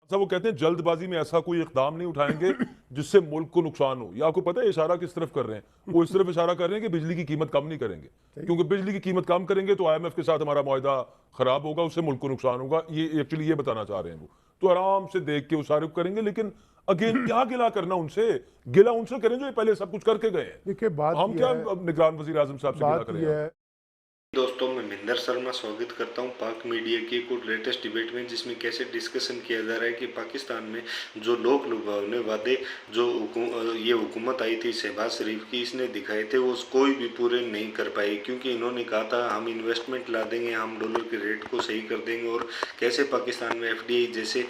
अच्छा, वो कहते हैं जल्दबाजी में ऐसा कोई इकदाम नहीं उठाएंगे जिससे मुल्क को नुकसान हो। या आपको पता है इशारा किस तरफ कर रहे हैं? वो इस तरफ इशारा कर रहे हैं कि बिजली की कीमत कम नहीं करेंगे, क्योंकि बिजली की कीमत कम करेंगे तो आईएमएफ के साथ हमारा मुआहदा खराब होगा, उससे मुल्क को नुकसान होगा। ये एक्चुअली ये बताना चाह रहे हैं वो। तो आराम से देख के उशारिफ करेंगे, लेकिन अगेन क्या गिला करना उनसे? गिला उनसे करें जो ये पहले सब कुछ करके गए हैं। देखिए बात हम क्या निगरान वजीर आजम साहब से गिला करें? दोस्तों, मैं महिंदर शर्मा स्वागत करता हूं पाक मीडिया की एक और लेटेस्ट डिबेट में, जिसमें कैसे डिस्कशन किया जा रहा है कि पाकिस्तान में जो लोक लुभावने वादे जो ये हुकूमत आई थी शहबाज शरीफ की, इसने दिखाए थे वो कोई भी पूरे नहीं कर पाए, क्योंकि इन्होंने कहा था हम इन्वेस्टमेंट ला देंगे, हम डॉलर के रेट को सही कर देंगे और कैसे पाकिस्तान में एफडीआई जैसे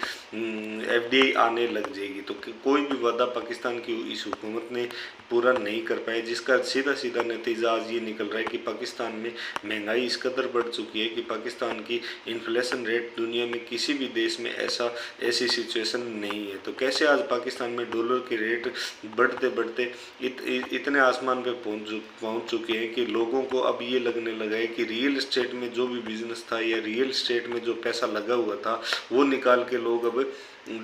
एफडीआई आने लग जाएगी। तो कोई भी वादा पाकिस्तान की इस हुकूमत ने पूरा नहीं कर पाए, जिसका सीधा सीधा नतीजा आज ये निकल रहा है कि पाकिस्तान में महंगाई इस कदर बढ़ चुकी है कि पाकिस्तान की इन्फ्लेशन रेट दुनिया में किसी भी देश में ऐसी सिचुएशन नहीं है। तो कैसे आज पाकिस्तान में डॉलर के रेट बढ़ते बढ़ते इतने आसमान पे पहुंच चुके हैं कि लोगों को अब ये लगने लगा है कि रियल एस्टेट में जो भी बिजनेस था या रियल एस्टेट में जो पैसा लगा हुआ था वो निकाल के लोग अब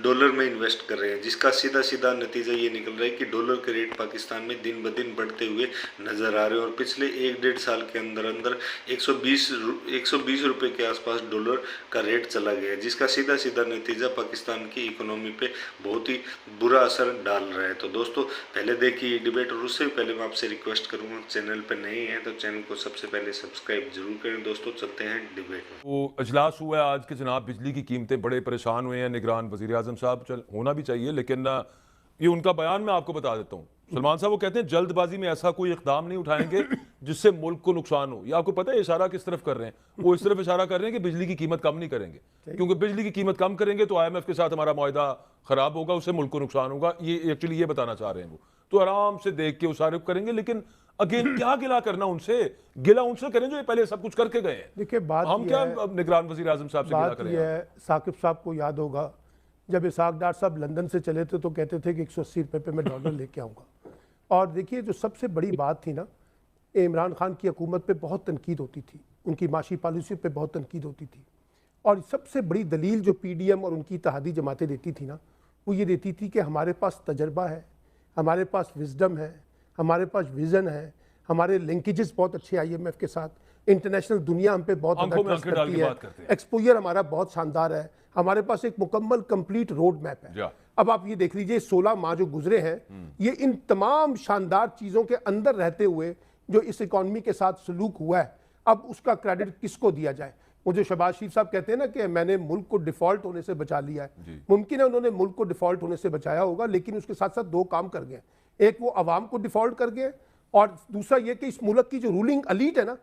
डॉलर में इन्वेस्ट कर रहे हैं, जिसका सीधा सीधा नतीजा ये निकल रहा है कि डॉलर के रेट पाकिस्तान में दिन ब दिन बढ़ते हुए नजर आ रहे हैं और पिछले 1-1.5 साल के अंदर अंदर 120 रुपए के आसपास डॉलर का रेट चला गया, जिसका सीधा सीधा नतीजा पाकिस्तान की इकोनॉमी पे बहुत ही बुरा असर डाल रहा है। तो दोस्तों, पहले देखिए डिबेट, और उससे पहले मैं आपसे रिक्वेस्ट करूँगा, चैनल पर नए हैं तो चैनल को सबसे पहले सब्सक्राइब जरूर करें। दोस्तों, चलते हैं डिबेट में। वो अजलास हुआ है आज के जनाब, बिजली की कीमतें बड़े परेशान हुए हैं। निगरान वजीर आजम साहब चल होना भी चाहिए, लेकिन ये उनका बयान मैं आपको बता देता हूँ। सलमान साहब वो कहते हैं जल्दबाजी में ऐसा कोई इकदाम नहीं उठाएंगे जिससे मुल्क को नुकसान हो। या आपको पता है इशारा किस तरफ कर रहे हैं? वो इस तरफ इशारा कर रहे हैं कि बिजली की कीमत कम नहीं करेंगे, क्योंकि बिजली की कीमत कम करेंगे तो आईएमएफ के साथ हमारा मुआहदा खराब होगा, उससे मुल्क को नुकसान होगा। ये एक्चुअली ये बताना चाह रहे हैं वो। तो आराम से देख के उशारिफ करेंगे, लेकिन अगेन क्या गिला करना उनसे? गिला उनसे करें जो ये पहले सब कुछ करके गए हैं। देखिए बात हम क्या निगरान वजीर आजम साहब से गिला करें? साकिब साहब को याद होगा जब इसाक डार साहब लंदन से चले थे तो कहते थे कि 180 रुपये पे मैं डॉलर लेके आऊँगा। और देखिए जो सबसे बड़ी बात थी ना, इमरान खान की हुकूमत पे बहुत तनकीद होती थी, उनकी माशी पॉलिसी पे बहुत तनकीद होती थी, और सबसे बड़ी दलील जो पीडीएम और उनकी इत्तेहादी जमातें देती थी ना, वो ये देती थी कि हमारे पास तजर्बा है, हमारे पास विजडम है, हमारे पास विज़न है, हमारे लिंकेजेस बहुत अच्छे आईएमएफ के साथ, इंटरनेशनल दुनिया हम पे बहुत ट्रस्ट करती है, एक्सपोजर हमारा बहुत शानदार है, हमारे पास एक मुकम्मल कंप्लीट रोड मैप है। अब आप ये देख लीजिए 16 माह जो गुजरे हैं, ये इन तमाम शानदार चीज़ों के अंदर रहते हुए जो इस इकॉनमी के साथ सलूक हुआ है, अब उसका क्रेडिट किसको दिया जाए? वो जो शहबाज शरीफ साहब कहते हैं ना कि मैंने मुल्क को डिफॉल्ट होने से बचा लिया है, मुमकिन है उन्होंने मुल्क को डिफॉल्ट होने से बचाया होगा, लेकिन उसके साथ साथ दो काम कर गए। एक वो अवाम को डिफॉल्ट कर गए, और दूसरा ये कि इस मुल्क की जो रूलिंग अलीट है ना,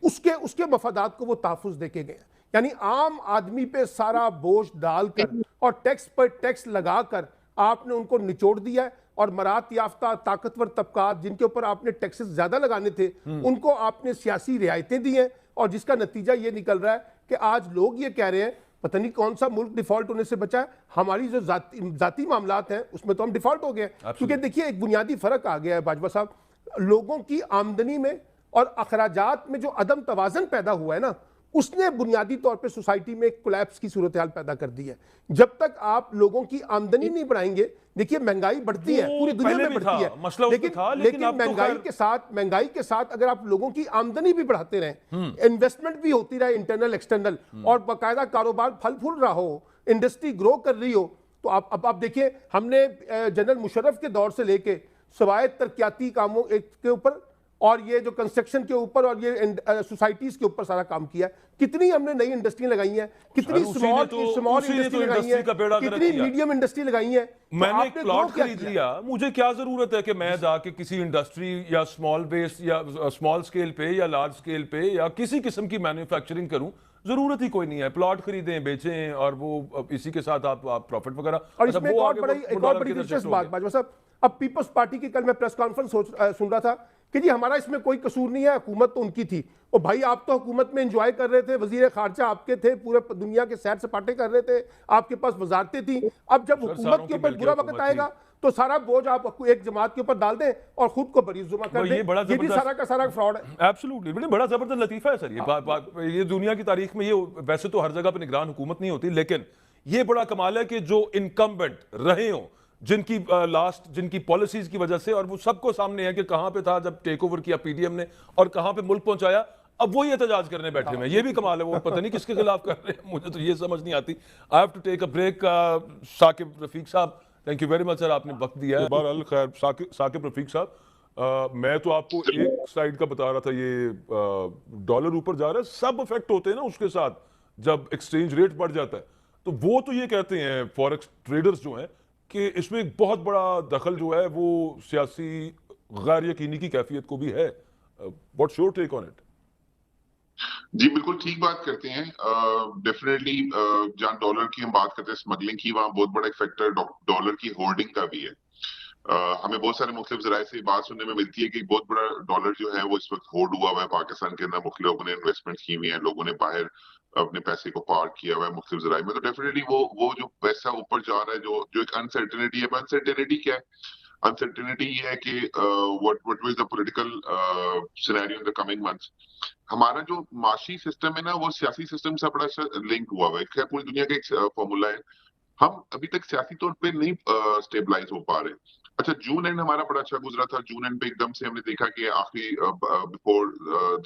उसके मफादात को वो तहफ़्फ़ुज़ देके गए। यानी आम आदमी पे सारा बोझ डालकर और टैक्स पर टैक्स लगाकर आपने उनको निचोड़ दिया है, और मरात याफ्ता ताकतवर तबकात जिनके ऊपर आपने टैक्सेस ज्यादा लगाने थे उनको आपने सियासी रियायतें दी हैं, और जिसका नतीजा ये निकल रहा है कि आज लोग ये कह रहे हैं पता नहीं कौन सा मुल्क डिफॉल्ट होने से बचा है, हमारी जो जाती मामलात हैं उसमें तो हम डिफॉल्ट हो गए। क्योंकि देखिए एक बुनियादी फर्क आ गया है बाजवा साहब, लोगों की आमदनी में और अखराजात में जो अदम तवाज़न पैदा हुआ है ना, उसने बुनियादी तौर पे सोसाइटी में एक कोलैप्स की सूरत हाल पैदा कर दी है। जब तक आप लोगों की आमदनी नहीं बढ़ाइंगे, देखिए महंगाई बढ़ती है, पूरी दुनिया में बढ़ती है, लेकिन महंगाई के साथ अगर आप लोगों की आमदनी भी बढ़ाते रहें, इन्वेस्टमेंट भी होती रहे इंटरनल एक्सटर्नल, और बाकायदा कारोबार फल फूल रहा हो, इंडस्ट्री ग्रो कर रही हो, तो आप देखिए हमने जनरल मुशर्रफ के दौर से लेके सवाए तरक्याती कामों के ऊपर और ये जो कंस्ट्रक्शन के ऊपर और ये सोसाइटीज के ऊपर सारा काम किया है। कितनी हमने नई इंडस्ट्री लगाई है, कितनी स्मॉल इंडस्ट्री लगाई है, कितनी मीडियम इंडस्ट्री लगाई है। मैंने एक प्लॉट खरीद लिया, मुझे क्या जरूरत है कि मैं जाके किसी इंडस्ट्री या स्मॉल बेस या स्मॉल स्केल पे या लार्ज स्केल पे या किसी किस्म की मैन्युफैक्चरिंग करूं? जरूरत ही कोई नहीं है। प्लॉट खरीदें, बेचें, और वो इसी के साथ आप प्रॉफिट वगैरह। और इसमें एक और बड़ी दिलचस्प बात बाजवा साहब, अब पीपल्स पार्टी की कल मैं प्रेस कॉन्फ्रेंस सुन रहा था कि जी हमारा इसमें कोई कसूर नहीं है, हुकूमत तो उनकी थी। और भाई आप तो हुकूमत में एंजॉय कर रहे थे, वजीर खारजा आपके थे, पूरे दुनिया के सैर सपाटे कर रहे थे, आपके पास वजारतें थी। अब जब हुकूमत के ऊपर बुरा वक्त आएगा तो सारा बोझ आप एक जमात के ऊपर डाल दें और खुद को बरीज जुमा कर दें। ये भी सारा का सारा फ्रॉड है। एब्सोल्युटली, बड़ा जबरदस्त लतीफा है सर ये। ये दुनिया की तारीख में ये वैसे तो हर जगह पे निगरान हुकूमत नहीं होती, लेकिन ये बड़ा कमाल है कि जो इनकम्बेंट रहे हों, जिनकी पॉलिसीज की वजह से, और वो सबको सामने है कि कहां पे था जब टेक ओवर किया पीडीएम ने और कहां पे मुल्क पहुंचाया, अब वो ये एहतजाज करने बैठे हुए हैं। ये भी कमाल है, वो पता नहीं किसके खिलाफ कर रहे हैं, मुझे तो ये समझ नहीं आती। I have to take a break. Saqib Rafiq साहब, thank you very much sir, आपने वक्त दिया है। बहरहाल खैर, साकिब रफीक साहब, मैं तो आपको एक साइड का बता रहा था, ये डॉलर ऊपर जा रहा है, सब इफेक्ट होते हैं ना उसके साथ जब एक्सचेंज रेट बढ़ जाता है। तो वो तो ये कहते हैं फॉरेक्स ट्रेडर्स जो हैं कि इसमें एक बहुत बड़ा दखल जो है वो सियासी गैर यकीनी की कैफियत को भी है। What's your take on it? जी बिल्कुल ठीक बात करते हैं। डेफिनेटली जहाँ डॉलर की हम बात करते हैं स्मगलिंग की, वहाँ बहुत बड़ा एक फैक्टर डॉलर की होर्डिंग का भी है। हमें बहुत सारे मुख्तलिफ जराए से बात सुनने में मिलती है कि बहुत बड़ा डॉलर जो है वो इस वक्त होर्ड हुआ हुआ है पाकिस्तान के अंदर। मुख्तलिफ लोगों ने इन्वेस्टमेंट की हुई है, लोगों ने बाहर अपने पैसे को पार्क किया हुआ है मुख्तलिफ जराए में। तो डेफिनेटली वो जो पैसा ऊपर जा रहा है, जो एक अनसर्टेनिटी है। अनसर्टेनिटी क्या है? अनसर्टेनिटी ये है कि what will the political scenario in the coming months. हमारा जो माशी सिस्टम है ना, वो सियासी सिस्टम से बड़ा लिंक हुआ हुआ है। खैर पूरी दुनिया का एक फॉर्मूला है। हम अभी तक सियासी तौर पे नहीं स्टेबलाइज हो पा रहे। अच्छा, जून एंड हमारा बड़ा अच्छा गुजरा था। जून एंड पे एकदम से हमने देखा कि आखिरी before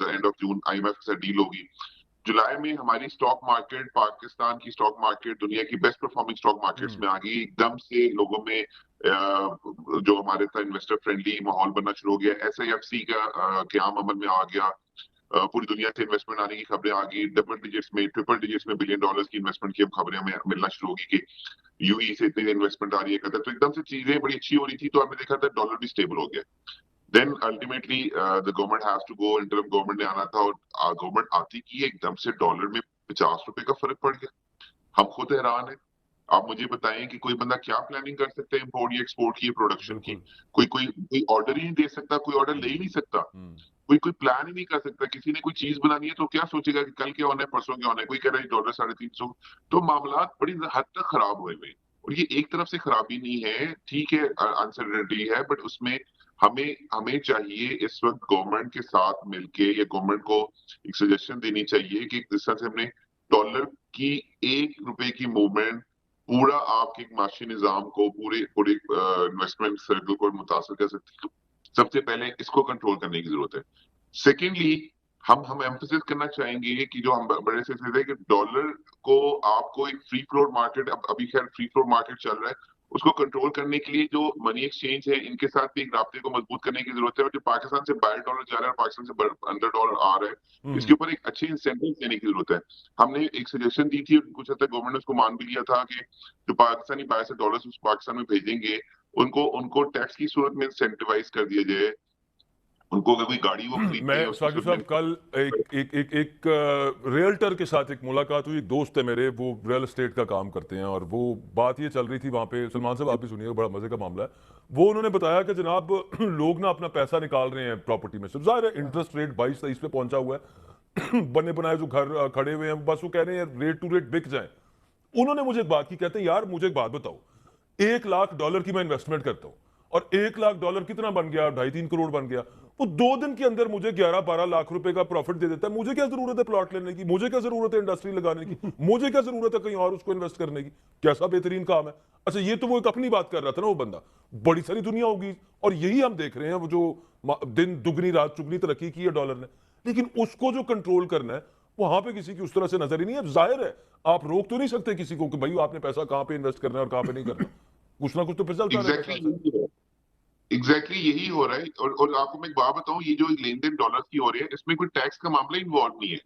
the end of June IMF से डील होगी। जुलाई में हमारी स्टॉक मार्केट, पाकिस्तान की स्टॉक मार्केट दुनिया की बेस्ट परफॉर्मिंग स्टॉक मार्केट्स में आ गई। एकदम से लोगों में जो हमारे था इन्वेस्टर फ्रेंडली माहौल बनना शुरू हो गया। SIFC का क़याम अमल में आ गया। पूरी दुनिया से इन्वेस्टमेंट आने की खबरें आ गई। डबल डिजिट्स में, ट्रिपल डिजिट्स में बिलियन डॉलर्स की इन्वेस्टमेंट की अब खबरें हमें मिलना शुरू होगी कि UAE से इतनी इन्वेस्टमेंट आ रही है कतर। तो एकदम से चीजें बड़ी अच्छी हो रही थी, तो आपने देखा था डॉलर भी स्टेबल हो गया। Then ultimately the government has to go, interim government ने आना था, और गवर्नमेंट आती की एकदम से डॉलर में 50 रुपए का फर्क पड़ गया। हम खुद हैरान है। आप मुझे बताएं कि कोई बंदा क्या प्लानिंग कर सकता है इम्पोर्ट या एक्सपोर्ट की, प्रोडक्शन की? कोई ऑर्डर ही नहीं दे सकता, कोई ऑर्डर ले ही नहीं सकता, कोई प्लान ही नहीं कर सकता। किसी ने कोई चीज बनानी है तो क्या सोचेगा कि कल क्या होना है, परसों क्या होना है? कोई कह रहा है डॉलर 350। तो मामला बड़ी हद तक खराब हुए हुए। और ये एक तरफ से खराबी नहीं है, ठीक है, अनसर्टेनिटी है, बट उसमें हमें चाहिए इस वक्त गवर्नमेंट के साथ मिलके, या गवर्नमेंट को एक सजेशन देनी चाहिए कि जिस तरह से हमने डॉलर की 1 रुपए की मूवमेंट पूरा आपके माशी निजाम को, पूरे इन्वेस्टमेंट सर्कल को मुतासर कर सकती है। सबसे पहले इसको कंट्रोल करने की जरूरत है। सेकेंडली, हम एम्फसिस करना चाहेंगे कि जो हम बड़े से कि डॉलर को आपको एक फ्री फ्लोट मार्केट, अभी खैर फ्री फ्लोट मार्केट चल रहा है, उसको कंट्रोल करने के लिए जो मनी एक्सचेंज है इनके साथ भी एक राब्ते को मजबूत करने की जरूरत है। और जो पाकिस्तान से बाहर डॉलर जा रहा है और पाकिस्तान से अंदर डॉलर आ रहा है, इसके ऊपर एक अच्छे इंसेंटिव देने की जरूरत है। हमने एक सजेशन दी थी, कुछ हद तक गवर्नमेंट ने उसको मान भी लिया था कि जो पाकिस्तानी बाहर से डॉलर पाकिस्तान में भेजेंगे, उनको टैक्स की सूरत में इंसेंटिवाइज कर दिया जाए। उनको अगर कोई गाड़ी वो खरीदनी मैं है, साकिब साहब, कल एक रियल्टर के साथ एक मुलाकात हुई। एक दोस्त है मेरे, वो रियल एस्टेट का काम करते हैं, और वो बात ये चल रही थी वहाँ पे। सलमान साहब आप भी सुनिएगा, बड़ा मजे का मामला है। वो उन्होंने बताया कि जनाब लोग ना अपना पैसा निकाल रहे हैं प्रॉपर्टी में से। जाहिर है इंटरेस्ट रेट 22-23 पे पहुंचा हुआ है। बने बनाए जो घर खड़े हुए हैं, बस वो कह रहे हैं रेट टू रेट बिक जाए। उन्होंने मुझे एक बात की, कहते हैं यार मुझे एक बात बताओ, $1 लाख की मैं इन्वेस्टमेंट करता हूँ, और $1 लाख कितना बन गया? 2.5-3 करोड़ बन गया। वो 2 दिन के अंदर मुझे 11-12 लाख रुपए का प्रॉफिट दे देता है। मुझे क्या जरूरत है प्लॉट लेने की? मुझे क्या जरूरत है इंडस्ट्री लगाने की? मुझे क्या जरूरत है कहीं और उसको इन्वेस्ट करने की? कैसा बेहतरीन काम है। अच्छा, ये तो वो एक अपनी बात कर रहा था ना वो बंदा, बड़ी सारी दुनिया होगी, और यही हम देख रहे हैं, वो जो दिन दुगनी रात चुगनी तरक्की की है डॉलर ने, लेकिन उसको जो कंट्रोल करना है वहां पे किसी की उस तरह से नजर ही नहीं है। जाहिर है आप रोक तो नहीं सकते किसी को कि भाई आपने पैसा कहां पे इन्वेस्ट करना है और कहां पे नहीं करना। कुछ ना कुछ तो फिर चलता रहेगा। एग्जैक्टली यही हो रहा है। और आपको मैं एक बात बताऊं, ये जो लेन देन डॉलर की हो रही है, इसमें कोई टैक्स का मामला इन्वॉल्व नहीं है।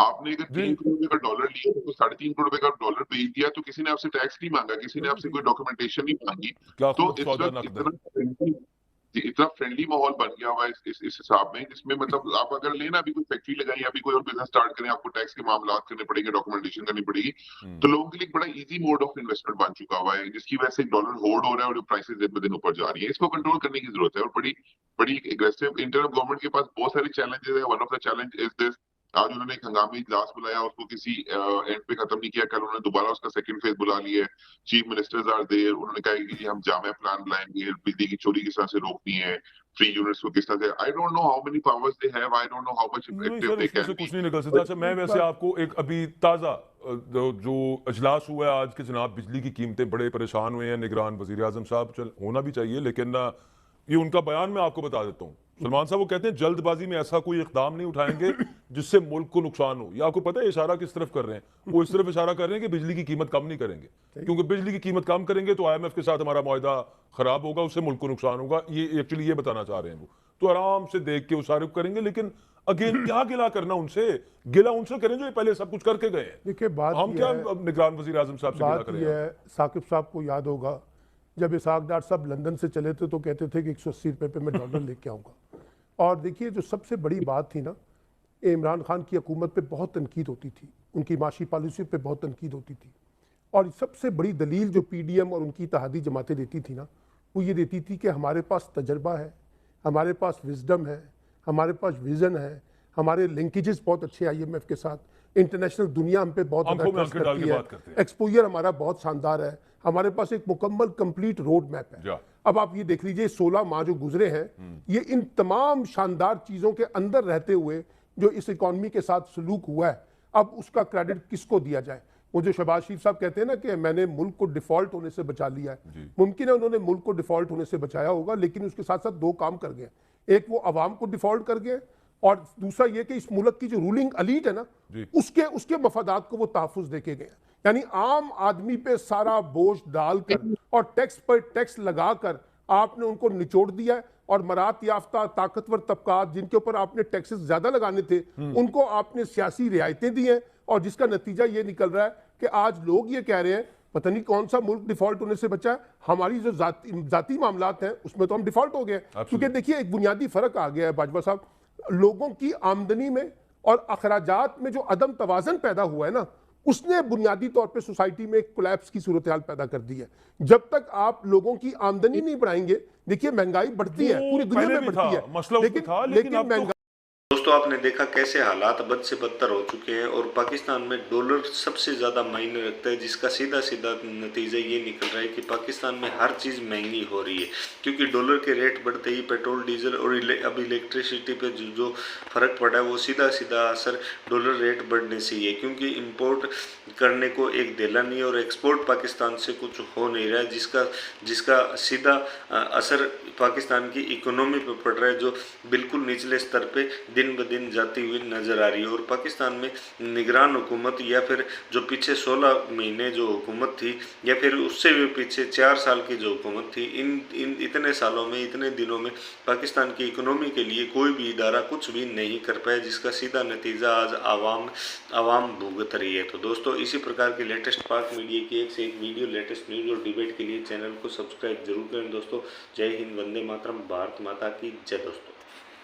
आपने अगर 3 करोड़ रुपए का डॉलर लिया तो 3.5 करोड़ रुपए का डॉलर भेज दिया, तो किसी ने आपसे टैक्स नहीं मांगा, किसी ने आपसे कोई डॉक्यूमेंटेशन नहीं मांगी। तो इस वक्त इतना फ्रेंडली माहौल बन गया हुआ है इस हिसाब में, जिसमें मतलब आप अगर लेना, अभी कोई फैक्ट्री लगाई, अभी कोई और बिजनेस स्टार्ट करें, आपको टैक्स के मामला करने पड़ेंगे, डॉक्यूमेंटेशन करनी पड़ेगी। तो लोगों के लिए एक बड़ा इजी मोड ऑफ इन्वेस्टमेंट बन चुका हुआ है, जिसकी वजह से डॉलर होल्ड हो रहा है और प्राइसेस दिन ब दिन ऊपर जा रही है। इसको कंट्रोल करने की जरूरत है, और बड़ी बड़ी एग्रेसिव इंटरनल गवर्नमेंट के पास बहुत सारे चैलेंजेस है। One of the challenge is this आज उन्होंने एक हंगामी इजलास बुलाया, उसको किसी एंड पे खत्म नहीं किया। कल उन्होंने दोबारा उसका सेकंड फेज बुला लिया है। चीफ मिनिस्टर्स आर देयर, उन्होंने कहा है कि जी हम जामे प्लान लाएंगे, बिजली की चोरी किस तरह से रोकनी है, फ्री यूनिट्स को किस तरह से। I don't know how many powers they have, I don't know how much नहीं इफेक्टिव सर, दे उसमें कैन से बी। कुछ नहीं निकल सकता। अच्छा, मैं वैसे आपको एक अभी ताज़ा जो अजलास हुआ है आज के, जनाब बिजली की कीमतें बड़े परेशान हुए हैं निगरान वज़ीर आज़म साहब, चल होना भी चाहिए, लेकिन ये उनका बयान मैं आपको बता देता हूँ। सलमान साहब वो कहते हैं जल्दबाजी में ऐसा कोई इकदाम नहीं उठाएंगे जिससे मुल्क को नुकसान हो। ये आपको पता है इशारा किस तरफ कर रहे हैं? वो इस तरफ इशारा कर रहे हैं कि बिजली की कीमत कम नहीं करेंगे, क्योंकि बिजली की कीमत कम करेंगे तो IMF के साथ हमारा मुआहदा खराब होगा, उससे मुल्क को नुकसान होगा। ये एक्चुअली ये बताना चाह रहे हैं वो। तो आराम से देख के उशारिफ करेंगे, लेकिन अगेन क्या गिला करना उनसे? गिला उनसे करें जो ये पहले सब कुछ करके गए हैं। देखिए बात हम ये क्या है, अब निगरान वज़ीर आज़म साहब से गिला बात करें? ये है, साकिब साहब को याद होगा जब इसाक डार साहब लंदन से चले थे तो कहते थे कि 180 रुपये पे मैं डॉलर लेके आऊँगा। और देखिए जो सबसे बड़ी बात थी ना, इमरान खान की हुकूमत पे बहुत तनकीद होती थी, उनकी माशी पॉलिसी पे बहुत तनकीद होती थी। और सबसे बड़ी दलील जो PDM और उनकी इत्तेहादी जमातें देती थी ना, वो ये देती थी कि हमारे पास तजर्बा है, हमारे पास विजडम है, हमारे पास विज़न है, हमारे लिंकेजेस बहुत अच्छे IMF के साथ, इंटरनेशनल दुनिया हम पे बहुत आंखों में आंखें डाल के बात करते हैं। एक्सपोजर हमारा बहुत शानदार है, हमारे पास एक मुकम्मल कंप्लीट रोड मैप है। जा। अब आप ये देख लीजिए 16 माह जो गुजरे हैं, ये इन तमाम शानदार चीज़ों के अंदर रहते हुए जो इस इकॉनमी के साथ सलूक हुआ है, अब उसका क्रेडिट किसको दिया जाए? वो जो शहबाज शरीफ साहब कहते हैं ना कि मैंने मुल्क को डिफॉल्ट होने से बचा लिया है, मुमकिन है उन्होंने मुल्क को डिफॉल्ट होने से बचाया होगा, लेकिन उसके साथ साथ दो काम कर गए। एक वो अवाम को डिफॉल्ट कर गए, और दूसरा ये कि इस मुल्क की जो रूलिंग अलीट है ना, उसके मफादात को वो तहफ़्फ़ुज़ देके गए। यानी आम आदमी पे सारा बोझ डालकर और टैक्स पर टैक्स लगाकर आपने उनको निचोड़ दिया है, और मरात याफ्ता ताकतवर तबकात जिनके ऊपर आपने टैक्सेस ज्यादा लगाने थे, उनको आपने सियासी रियायतें दी हैं, और जिसका नतीजा ये निकल रहा है कि आज लोग ये कह रहे हैं पता नहीं कौन सा मुल्क डिफॉल्ट होने से बचा है, हमारी जो जाती मामलात हैं उसमें तो हम डिफॉल्ट हो गए। क्योंकि देखिए एक बुनियादी फर्क आ गया है बाजवा साहब, लोगों की आमदनी में और अखराजात में जो अदम तवाजन पैदा हुआ है ना, उसने बुनियादी तौर पे सोसाइटी में एक कोलैप्स की सूरत हाल पैदा कर दी है। जब तक आप लोगों की आमदनी नहीं बढ़ाएंगे, देखिए महंगाई बढ़ती है, पूरी दुनिया में बढ़ती है, मसला लेकिन महंगाई। दोस्तों आपने देखा कैसे हालात बद से बदतर हो चुके हैं, और पाकिस्तान में डॉलर सबसे ज़्यादा मायने रखता है, जिसका सीधा सीधा नतीजा ये निकल रहा है कि पाकिस्तान में हर चीज़ महंगी हो रही है, क्योंकि डॉलर के रेट बढ़ते ही पेट्रोल डीजल और अब इलेक्ट्रिसिटी पे जो फ़र्क पड़ा है वो सीधा सीधा असर डॉलर रेट बढ़ने से ही है, क्योंकि इम्पोर्ट करने को एक दिला नहीं और एक्सपोर्ट पाकिस्तान से कुछ हो नहीं रहा है, जिसका सीधा असर पाकिस्तान की इकोनॉमी पर पड़ रहा है, जो बिल्कुल निचले स्तर पे दिन ब दिन जाती हुई नज़र आ रही है। और पाकिस्तान में निगरान हुकूमत, या फिर जो पीछे 16 महीने जो हुकूमत थी, या फिर उससे भी पीछे 4 साल की जो हुकूमत थी, इन इतने सालों में, इतने दिनों में पाकिस्तान की इकोनॉमी के लिए कोई भी इदारा कुछ भी नहीं कर पाया, जिसका सीधा नतीजा आज आवाम भुगत रही है। तो दोस्तों इसी प्रकार के लेटेस्ट पाक मीडिया की एक से एक वीडियो, लेटेस्ट न्यूज़ और डिबेट के लिए चैनल को सब्सक्राइब जरूर करें दोस्तों। जय हिंद, वंदे मातरम, भारत माता की जय दोस्तों।